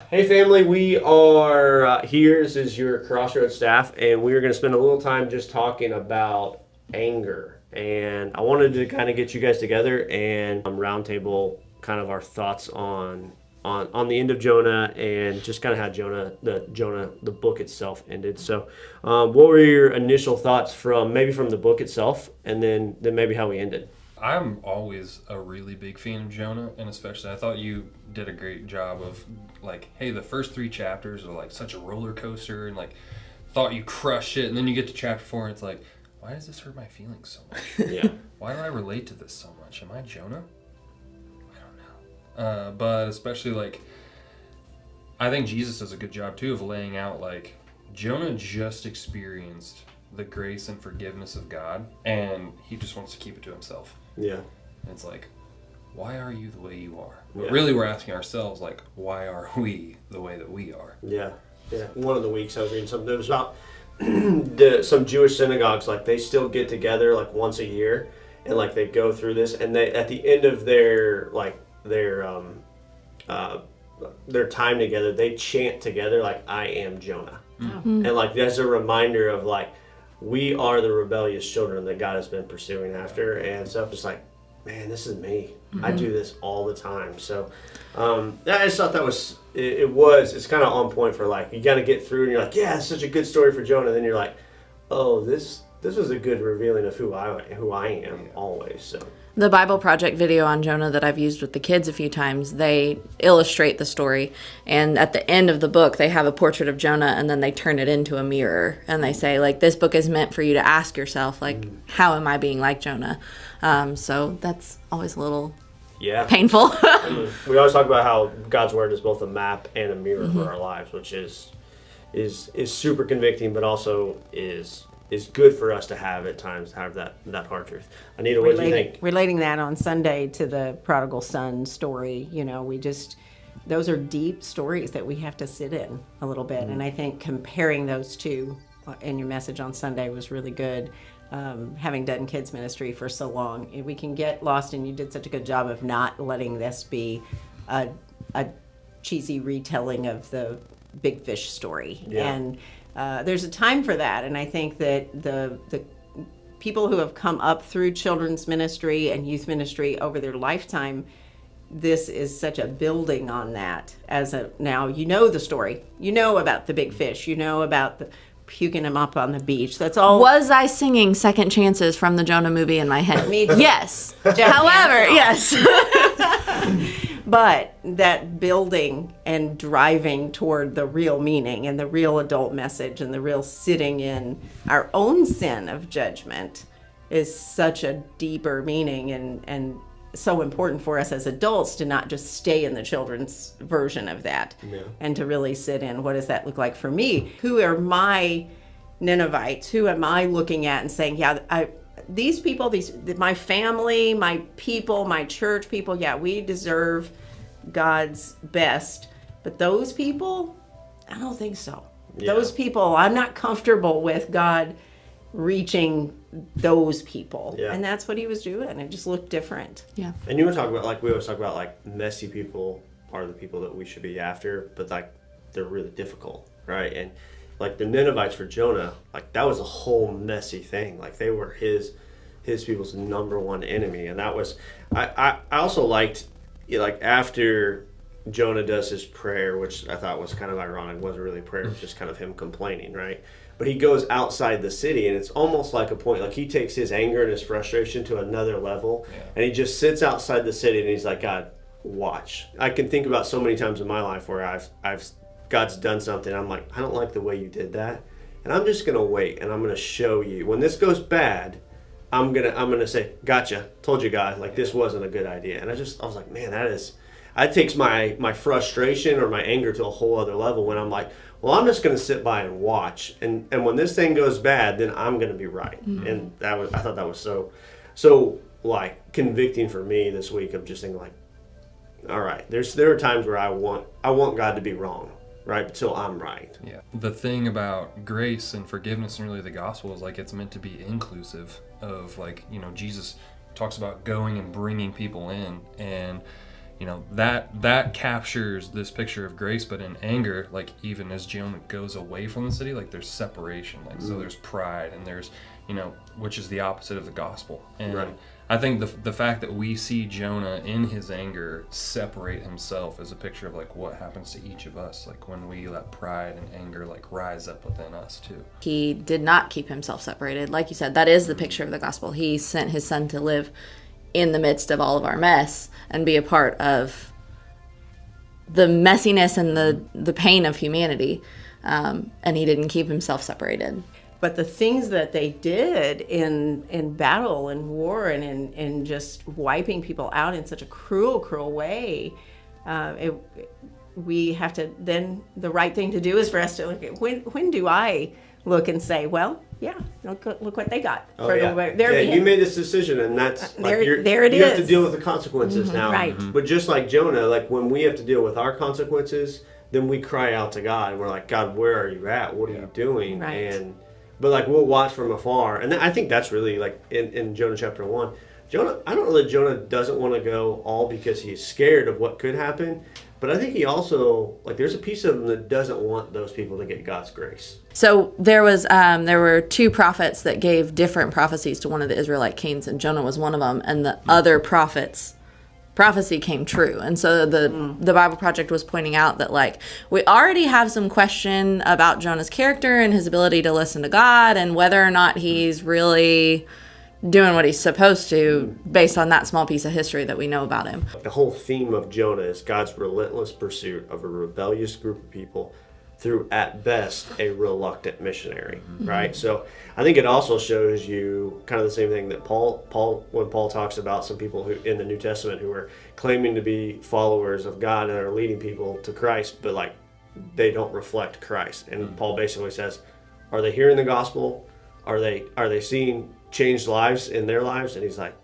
Hey family, we are here. This is your Crossroads staff, and we are going to spend a little time just talking about anger. And I wanted to kind of get you guys together and roundtable kind of our thoughts on the end of Jonah and just kind of how the book itself ended. So, what were your initial thoughts from the book itself, and then maybe how we ended? I'm always a really big fan of Jonah, and especially I thought you did a great job of like, hey, the first 3 chapters are like such a roller coaster, and like thought you crushed it, and then you get to chapter 4 and it's like, why does this hurt my feelings so much? Yeah. Why do I relate to this so much? Am I Jonah? I don't know. But especially like, I think Jesus does a good job too of laying out like Jonah just experienced the grace and forgiveness of God, and he just wants to keep it to himself. Yeah. And it's like, why are you the way you are? But Yeah. really we're asking ourselves, like, why are we the way that we are? Yeah. One of the weeks I was reading something. It was about some Jewish synagogues. Like they still get together like once a year, and like they go through this, and they at the end of their time together, they chant together like "I am Jonah," and like that's a reminder of like we are the rebellious children that God has been pursuing after, and so I'm just like, man, this is me. I do this all the time. So I just thought that was it's kind of on point for like you got to get through, and you're like, yeah, it's such a good story for Jonah. And then you're like, oh, this was a good revealing of who I am always. So The Bible Project video on Jonah that I've used with the kids a few times, they illustrate the story. And at the end of the book, they have a portrait of Jonah, and then they turn it into a mirror. And they say, like, this book is meant for you to ask yourself, like, how am I being like Jonah? So that's always a little painful. We always talk about how God's word is both a map and a mirror for our lives, which is super convicting, but also is good for us to have at times, to have that hard truth. Anita, what do you think? Relating that on Sunday to the prodigal son story, those are deep stories that we have to sit in a little bit. And I think comparing those two in your message on Sunday was really good. Having done kids ministry for so long, we can get lost, and you did such a good job of not letting this be a cheesy retelling of the big fish story. Yeah. And there's a time for that, and I think that the people who have come up through children's ministry and youth ministry over their lifetime, this is such a building on that. Now you know the story, you know about the big fish, you know about the puking him up on the beach. That's all. Was I singing Second Chances from the Jonah movie in my head? Me too. Yes. However, yes. But that building and driving toward the real meaning and the real adult message and the real sitting in our own sin of judgment is such a deeper meaning and so important for us as adults to not just stay in the children's version of that and to really sit in, what does that look like for me? Who are my Ninevites? Who am I looking at and saying, these people, my family, my people, my church people, we deserve God's best. But those people, I don't think so. Yeah. Those people, I'm not comfortable with God reaching those people. Yeah. And that's what he was doing. It just looked different. Yeah. And you were talking about, like, we always talk about, like, messy people are the people that we should be after, but, like, they're really difficult, right? And like the Ninevites for Jonah, like that was a whole messy thing. Like they were his people's number one enemy, and that was. I also liked, like after Jonah does his prayer, which I thought was kind of ironic. It wasn't really a prayer; it was just kind of him complaining, right? But he goes outside the city, and it's almost like a point. Like he takes his anger and his frustration to another level, and he just sits outside the city, and he's like, God, watch. I can think about so many times in my life where I've God's done something. I'm like, I don't like the way you did that, and I'm just gonna wait, and I'm gonna show you when this goes bad. I'm gonna say, gotcha, told you, God, like this wasn't a good idea. And I was like, man, that takes my frustration or my anger to a whole other level when I'm like, well, I'm just gonna sit by and watch, and when this thing goes bad, then I'm gonna be right. Mm-hmm. And I thought that was so like convicting for me this week of just thinking like, all right, there are times where I want God to be wrong, right, until I'm right. Yeah. The thing about grace and forgiveness and really the gospel is like it's meant to be inclusive of, like, you know, Jesus talks about going and bringing people in, and that captures this picture of grace. But in anger, like even as Jonah goes away from the city, like there's separation, like so there's pride, and there's which is the opposite of the gospel. And Right. I think the fact that we see Jonah in his anger separate himself is a picture of like what happens to each of us, like when we let pride and anger like rise up within us too. He did not keep himself separated. Like you said, that is the picture of the gospel. He sent his son to live in the midst of all of our mess and be a part of the messiness and the pain of humanity. And he didn't keep himself separated. But the things that they did in battle and war and in just wiping people out in such a cruel way, we have to then, the right thing to do is for us to look at, when do I look and say, well, yeah, look what they got. Oh, yeah. You made this decision, and that's like there it you is. have to deal with the consequences now. Right. But just like Jonah, like when we have to deal with our consequences, then we cry out to God, and we're like, God, where are you at? What are you doing? Right. But like we'll watch from afar, and I think that's really like in Jonah chapter 1. Jonah, I don't know that Jonah doesn't want to go all because he's scared of what could happen, but I think he also, like, there's a piece of him that doesn't want those people to get God's grace. So there were two prophets that gave different prophecies to one of the Israelite kings, and Jonah was one of them, and the other prophecy came true. And so the Bible Project was pointing out that, like, we already have some question about Jonah's character and his ability to listen to God and whether or not he's really doing what he's supposed to based on that small piece of history that we know about him. The whole theme of Jonah is God's relentless pursuit of a rebellious group of people through, at best, a reluctant missionary, right? So I think it also shows you kind of the same thing that when Paul talks about some people who in the New Testament who are claiming to be followers of God and are leading people to Christ, but like they don't reflect Christ. And Paul basically says, are they hearing the gospel? Are they seeing changed lives in their lives? And he's like,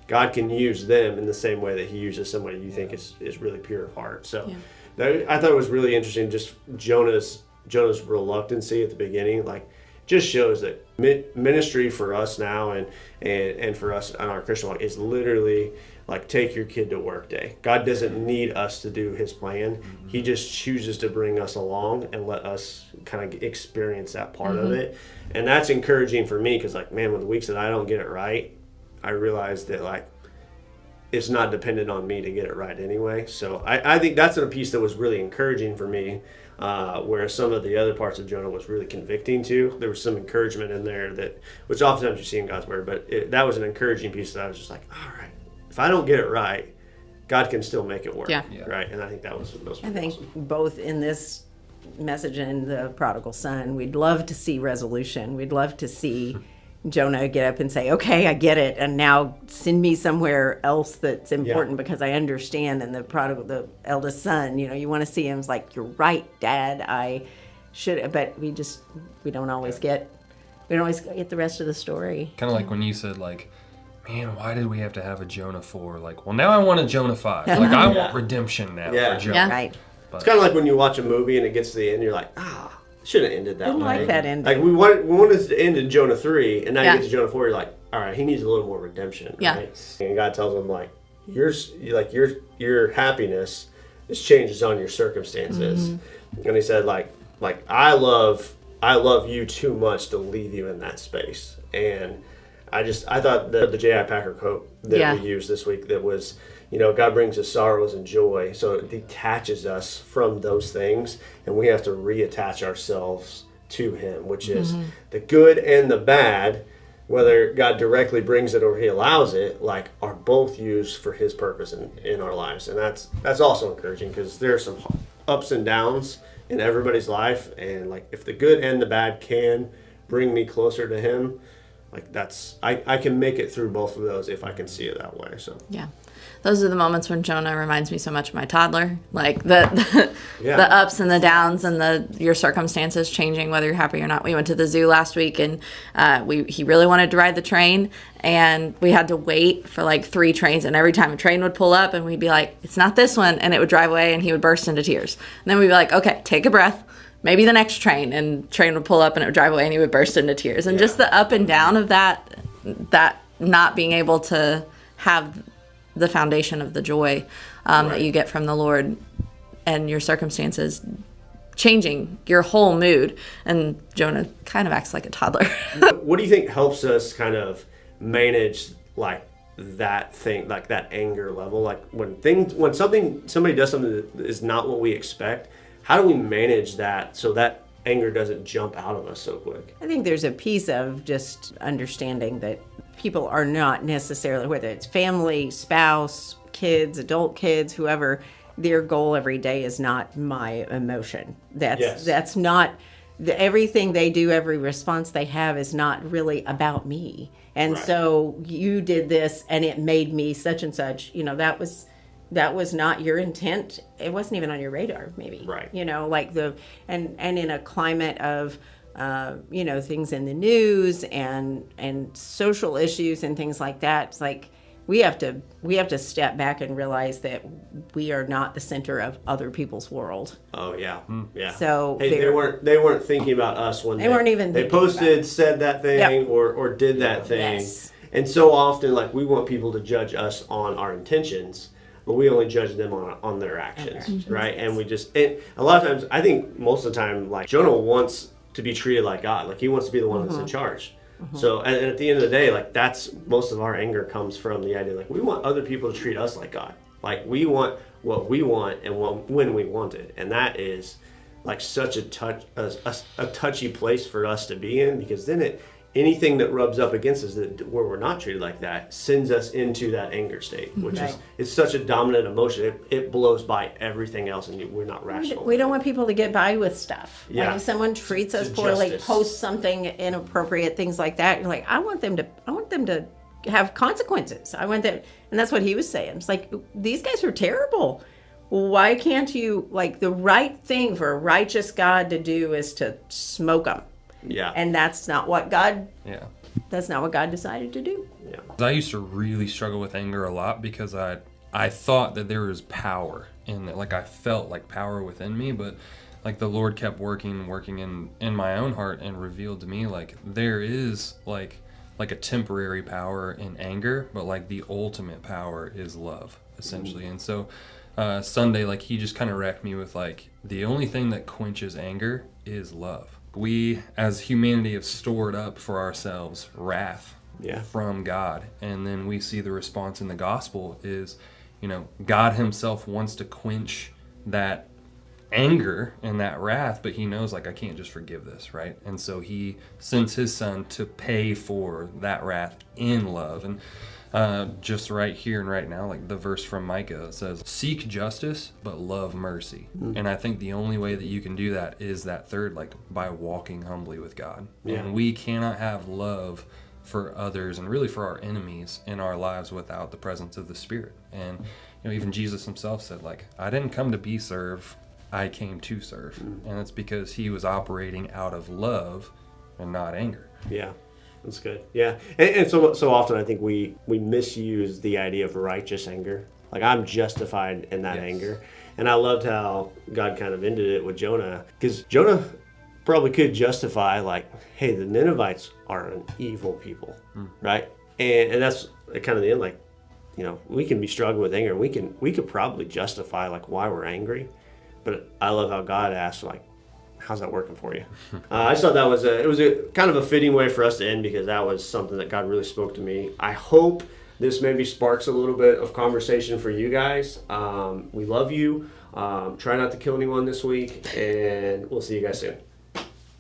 God can use them in the same way that he uses somebody you think is really pure of heart. So I thought it was really interesting, just Jonah's reluctancy at the beginning, like just shows that ministry for us now and for us on our Christian life is literally like take your kid to work day. God doesn't need us to do his plan. He just chooses to bring us along and let us kind of experience that part of it. And that's encouraging for me because, like, man, with the weeks that I don't get it right, I realize that, like, it's not dependent on me to get it right anyway. So I think that's a piece that was really encouraging for me, whereas some of the other parts of Jonah was really convicting too. There was some encouragement in there which oftentimes you see in God's word, but that was an encouraging piece that I was just like, all right, if I don't get it right, God can still make it work. Yeah. Right. And I think that was I think awesome. Both in this message and the prodigal son, we'd love to see resolution. We'd love to see Jonah get up and say, okay, I get it, and now send me somewhere else that's important because I understand. And the eldest son, you want to see him like, you're right, Dad, I should, but we don't always get the rest of the story. Kind of like when you said, like, man, why did we have to have a Jonah 4? Like, well, now I want a Jonah 5. Like, I want redemption now for Jonah. Yeah. Right. But it's kind of like when you watch a movie and it gets to the end, you're like, should have ended that way. Didn't like that ending. Like we wanted to end in Jonah 3, and now you get to Jonah 4. You're like, all right, he needs a little more redemption, right? And God tells him like, your happiness is changes on your circumstances, and he said like I love you too much to leave you in that space. And I thought the J.I. Packer quote that we used this week that was, God brings us sorrows and joy. So it detaches us from those things, and we have to reattach ourselves to him, which is the good and the bad, whether God directly brings it or he allows it, like are both used for his purpose in our lives. And that's also encouraging because there are some ups and downs in everybody's life. And like if the good and the bad can bring me closer to him, like I can make it through both of those if I can see it that way. So those are the moments when Jonah reminds me so much of my toddler, like the ups and the downs and your circumstances changing whether you're happy or not. We went to the zoo last week and he really wanted to ride the train, and we had to wait for like 3 trains, and every time a train would pull up and we'd be like, it's not this one, and it would drive away and he would burst into tears. And then we'd be like, okay, take a breath. Maybe the next train, and train would pull up and it would drive away and he would burst into tears. And just the up and down of that not being able to have the foundation of the joy that you get from the Lord, and your circumstances changing your whole mood. And Jonah kind of acts like a toddler. What do you think helps us kind of manage like that thing, like that anger level? Like when somebody does something that is not what we expect, how do we manage that so that anger doesn't jump out of us so quick? I think there's a piece of just understanding that people are not necessarily, whether it's family, spouse, kids, adult kids, whoever, their goal every day is not my emotion. That's not everything they do, every response they have is not really about me. And so you did this and it made me such and such, that was not your intent. It wasn't even on your radar, maybe. Right. And in a climate of, things in the news and social issues and things like that, it's like we have to step back and realize that we are not the center of other people's world. Oh yeah, yeah. So they weren't thinking about us when they weren't even. They posted, said that thing, or did that thing. Yes. And so often, like, we want people to judge us on our intentions, but we only judge them on their actions, right? And a lot of times, I think most of the time, like, Jonah wants to be treated like God. Like, he wants to be the one that's in charge. So, and at the end of the day, like, that's most of our anger comes from the idea, like, we want other people to treat us like God. Like, we want what we want and when we want it. And that is, like, such a touchy place for us to be in, because then anything that rubs up against us where we're not treated like that sends us into that anger state, which is it's such a dominant emotion. It blows by everything else, and we're not rational. We don't want people to get by with stuff. Yeah. Like if someone treats us poorly, justice. posts something inappropriate, things like that, you're like, I want them to have consequences. I want them, and that's what he was saying. It's like, these guys are terrible. Why can't you, like, the right thing for a righteous God to do is to smoke them. Yeah. And that's not what God decided to do. Yeah. I used to really struggle with anger a lot because I thought that there was power in it. Like, I felt like power within me, but like the Lord kept working in my own heart and revealed to me, like, there is like a temporary power in anger, but like the ultimate power is love, essentially. And so Sunday, like, he just kind of wrecked me with, like, the only thing that quenches anger is love. We, as humanity, have stored up for ourselves wrath from God. And then we see the response in the gospel is, God himself wants to quench that anger and that wrath, but he knows, like, I can't just forgive this, right? And so he sends his son to pay for that wrath in love. And just right here and right now, like the verse from Micah says, seek justice, but love mercy. And I think the only way that you can do that is that third, like, by walking humbly with God. And we cannot have love for others and really for our enemies in our lives without the presence of the Spirit. And even Jesus himself said, like, I didn't come to be served, I came to serve. And it's because he was operating out of love and not anger. Yeah. That's good. Yeah. And so often I think we misuse the idea of righteous anger. Like, I'm justified in that anger. And I loved how God kind of ended it with Jonah, because Jonah probably could justify, like, hey, the Ninevites are an evil people, right? And that's kind of the end. Like, we can be struggling with anger. We could probably justify, like, why we're angry. But I love how God asked, like, how's that working for you? I just thought that was a kind of a fitting way for us to end, because that was something that God really spoke to me. I hope this maybe sparks a little bit of conversation for you guys. We love you. Try not to kill anyone this week, and we'll see you guys soon.